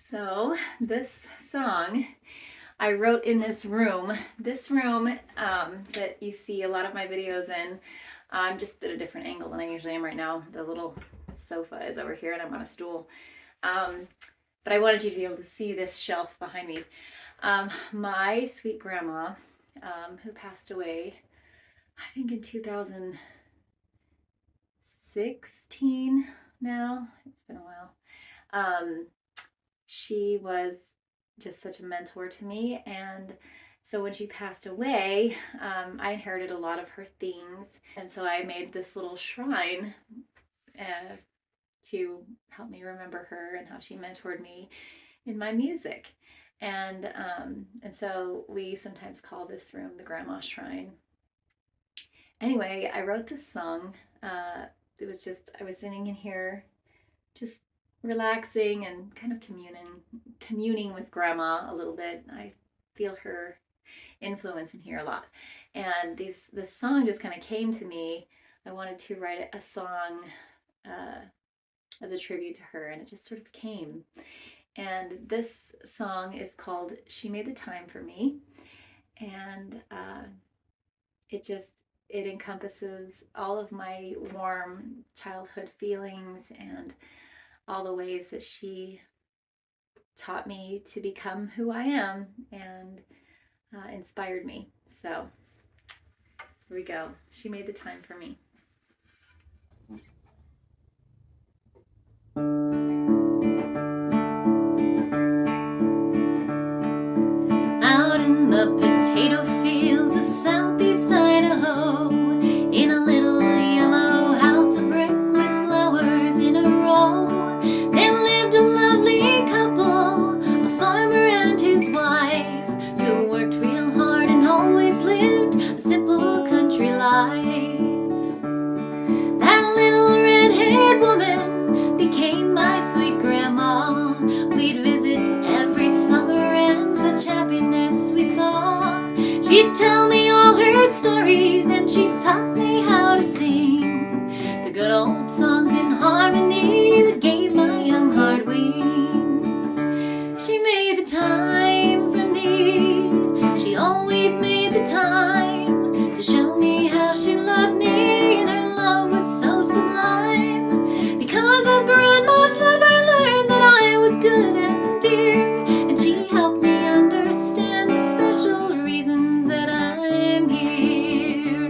So this song I wrote in this room. This room that you see a lot of my videos in. I'm just at a different angle than I usually am right now. The little sofa is over here and I'm on a stool. But I wanted you to be able to see this shelf behind me. My sweet grandma, who passed away, I think in 2016 now. It's been a while. She was just such a mentor to me, and so when she passed away, I inherited a lot of her things, and so I made this little shrine to help me remember her and how she mentored me in my music. And so we sometimes call this room the Grandma Shrine. Anyway, I wrote this song. It was just, I was sitting in here just relaxing and kind of communing with Grandma a little bit. I feel her influence in here a lot. And this song just kind of came to me. I wanted to write a song as a tribute to her, and it just sort of came. And this song is called She Made the Time for Me. And it encompasses all of my warm childhood feelings and all the ways that she taught me to become who I am and inspired me. So here we go. She made the time for me. Out in the potato fields of southeast Idaho, in a little yellow house of brick with flowers in a row, there lived a lovely couple, a farmer and his wife, who worked real hard and always lived a simple country life. That little red-haired woman became my sweet grandma. We'd visit every summer and such happiness we saw. She'd tell me all her stories and she taught me how to sing the good old songs in harmony that gave my young heart wings. She made the time for me. She always made the time to show me how she loved me, and her love was so sublime. Because of Grandma's love I learned that I was good and dear, and she helped me understand the special reasons that I'm here.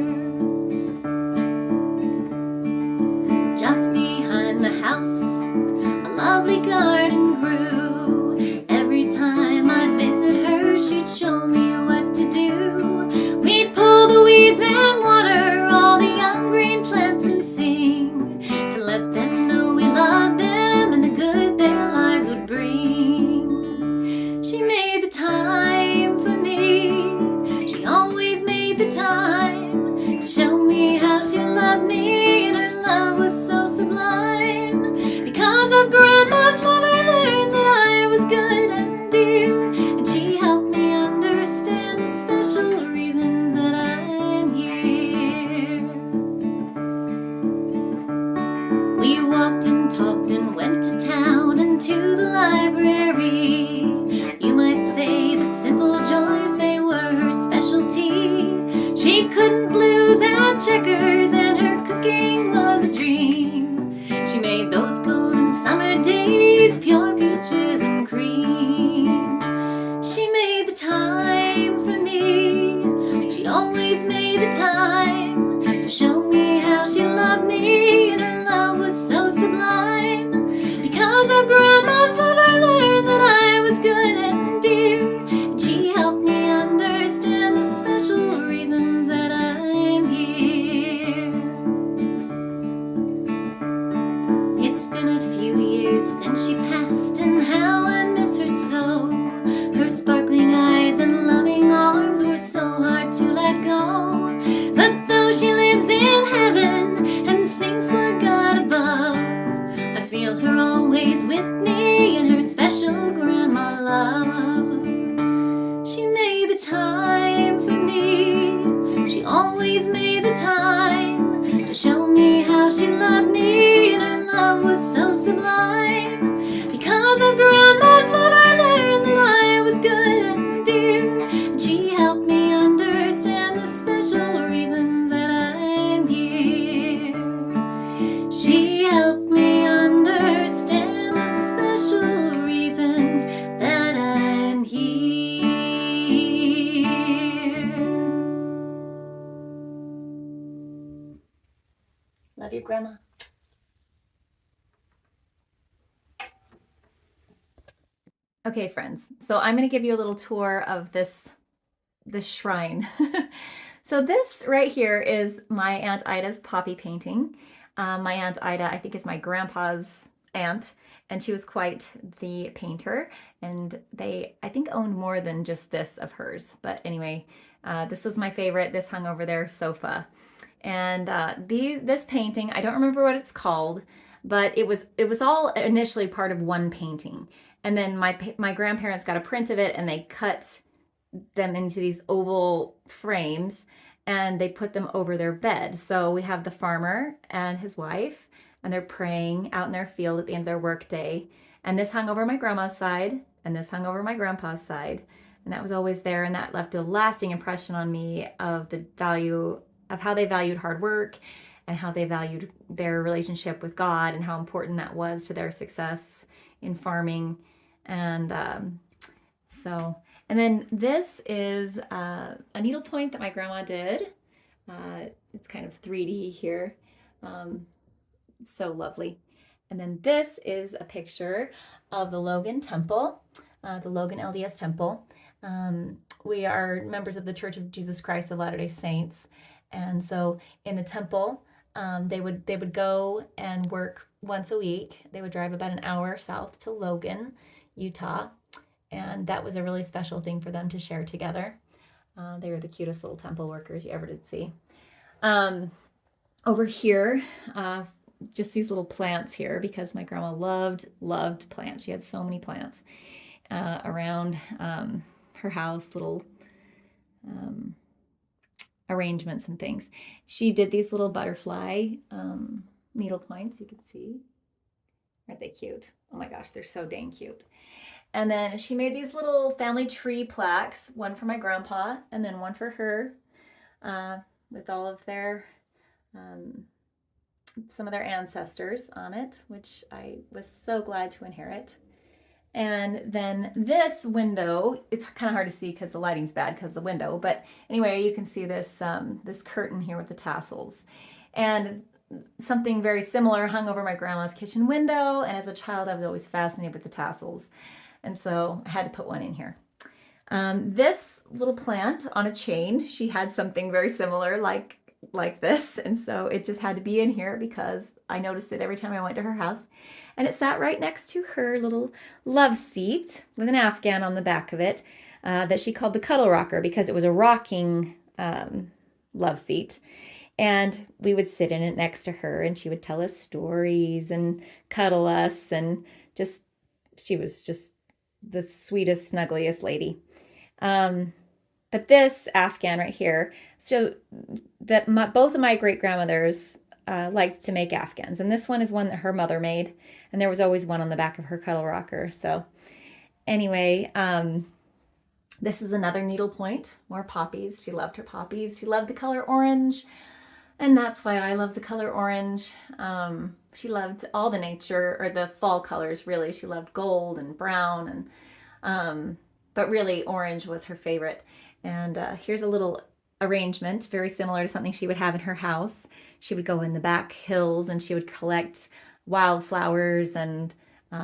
Just behind the house, a lovely garden grew. Every time I'd visit her, she'd show me what to do. We'd pull the weeds and water all the young green plants and sing to let them know we loved them and the good their lives would bring. She made the time for me. She always made the time to show me how she loved me, and her love was so sublime. Because of Grandma's love I learned that I was good and dear, and she helped me understand the special reasons that I'm here. We walked and talked and went to town and to the library. You might say the simple joys, they were her specialty. She couldn't lose at checkers and her cooking was a dream. She made those golden summer days pure peaches and cream. She made the time for me. She always made the time to show me how she loved me, and her love was so sublime. Because of Grandma's love I learned that I was good and dear, and she helped me understand the special reasons that I'm here. It's been a few years since she passed, and how I miss her so. Her sparkling eyes and loving arms were so hard to let go. But though she lives in heaven and sings for God above, I feel her always with me in her special grandma love. She made the time for me. She always made the time to show me how she loved me, and her love was so sublime. Because of Grandma's love Okay, friends, so I'm going to give you a little tour of this shrine. So this right here is my Aunt Ida's poppy painting. My Aunt Ida, I think, is my grandpa's aunt, and she was quite the painter. And they, I think, owned more than just this of hers. But anyway, this was my favorite. This hung over their sofa. And this painting, I don't remember what it's called, but it was all initially part of one painting. And then my grandparents got a print of it, and they cut them into these oval frames, and they put them over their bed. So we have the farmer and his wife, and they're praying out in their field at the end of their work day. And this hung over my grandma's side, and this hung over my grandpa's side. And that was always there, and that left a lasting impression on me of the value of how they valued hard work and how they valued their relationship with God and how important that was to their success in farming. And so, and then this is a needlepoint that my grandma did. It's kind of 3D here. So lovely. And then this is a picture of the Logan Temple, the Logan LDS Temple. We are members of the Church of Jesus Christ of Latter-day Saints. And so in the temple, they would go and work once a week. They would drive about an hour south to Logan, Utah, and that was a really special thing for them to share together. They were the cutest little temple workers you ever did see. Over here, just these little plants here, because my grandma loved plants. She had so many plants around her house, little arrangements and things. She did these little butterfly needle points, you can see. Aren't they cute? Oh my gosh, they're so dang cute. And then she made these little family tree plaques, one for my grandpa and then one for her, with all of their, some of their ancestors on it, which I was so glad to inherit. And then this window, it's kind of hard to see because the lighting's bad because of the window, but anyway, you can see this, this curtain here with the tassels. And something very similar hung over my grandma's kitchen window, and as a child I was always fascinated with the tassels, and so I had to put one in here. This little plant on a chain, she had something very similar like this, and so it just had to be in here because I noticed it every time I went to her house. And it sat right next to her little love seat with an Afghan on the back of it that she called the cuddle rocker because it was a rocking love seat. And we would sit in it next to her, and she would tell us stories and cuddle us, and just, she was just the sweetest, snuggliest lady. But this Afghan right here, so that both of my great grandmothers liked to make Afghans, and this one is one that her mother made, and there was always one on the back of her cuddle rocker. So anyway, this is another needlepoint, more poppies. She loved her poppies. She loved the color orange, and that's why I love the color orange. She loved all the nature, or the fall colors, really. She loved gold and brown, and but really orange was her favorite. And here's a little arrangement, very similar to something she would have in her house. She would go in the back hills and she would collect wildflowers and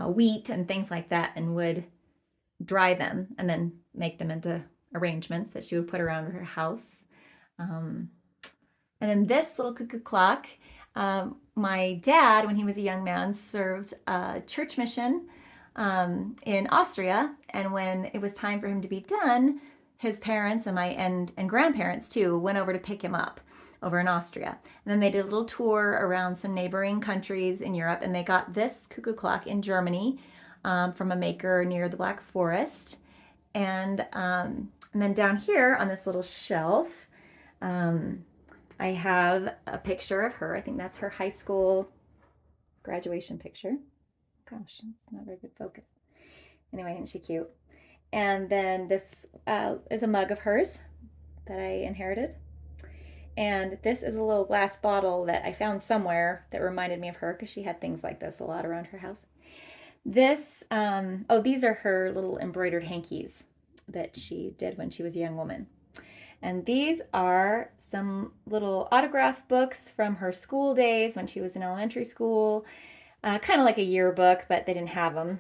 wheat and things like that, and would dry them and then make them into arrangements that she would put around her house. And then this little cuckoo clock, my dad, when he was a young man, served a church mission in Austria, and when it was time for him to be done, his parents and my and grandparents too went over to pick him up over in Austria. And then they did a little tour around some neighboring countries in Europe, and they got this cuckoo clock in Germany from a maker near the Black Forest. And then down here on this little shelf, I have a picture of her. I think that's her high school graduation picture. Gosh, it's not very good focus. Anyway, isn't she cute? And then this is a mug of hers that I inherited. And this is a little glass bottle that I found somewhere that reminded me of her, because she had things like this a lot around her house. This, oh, these are her little embroidered hankies that she did when she was a young woman. And these are some little autograph books from her school days when she was in elementary school. kind of like a yearbook, but they didn't have them,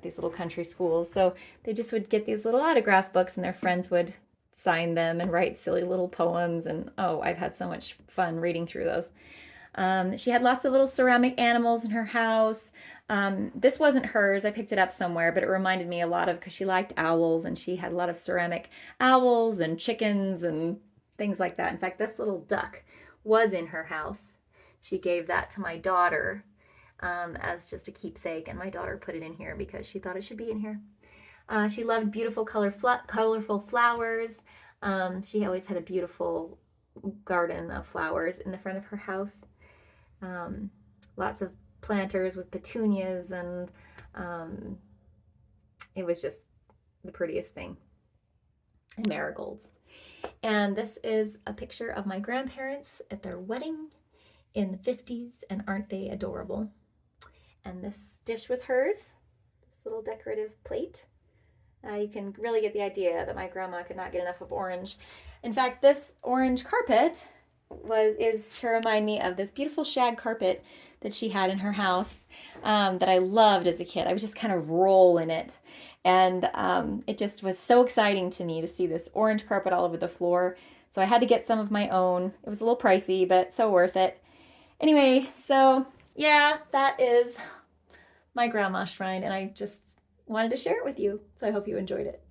these little country schools. So they just would get these little autograph books and their friends would sign them and write silly little poems. And oh, I've had so much fun reading through those. She had lots of little ceramic animals in her house. This wasn't hers. I picked it up somewhere, but it reminded me a lot of because she liked owls and she had a lot of ceramic owls and chickens and things like that. In fact, this little duck was in her house. She gave that to my daughter as just a keepsake, and my daughter put it in here because she thought it should be in here. She loved beautiful, colorful flowers. She always had a beautiful garden of flowers in the front of her house. Lots of planters with petunias, and it was just the prettiest thing. And marigolds. And this is a picture of my grandparents at their wedding in the 50s, and aren't they adorable? And this dish was hers, this little decorative plate. You can really get the idea that my grandma could not get enough of orange. In fact, this orange carpet is to remind me of this beautiful shag carpet that she had in her house that I loved as a kid. I would just kind of roll in it. And it just was so exciting to me to see this orange carpet all over the floor. So I had to get some of my own. It was a little pricey, but so worth it. Anyway, so yeah, that is my grandma's shrine, and I just wanted to share it with you. So I hope you enjoyed it.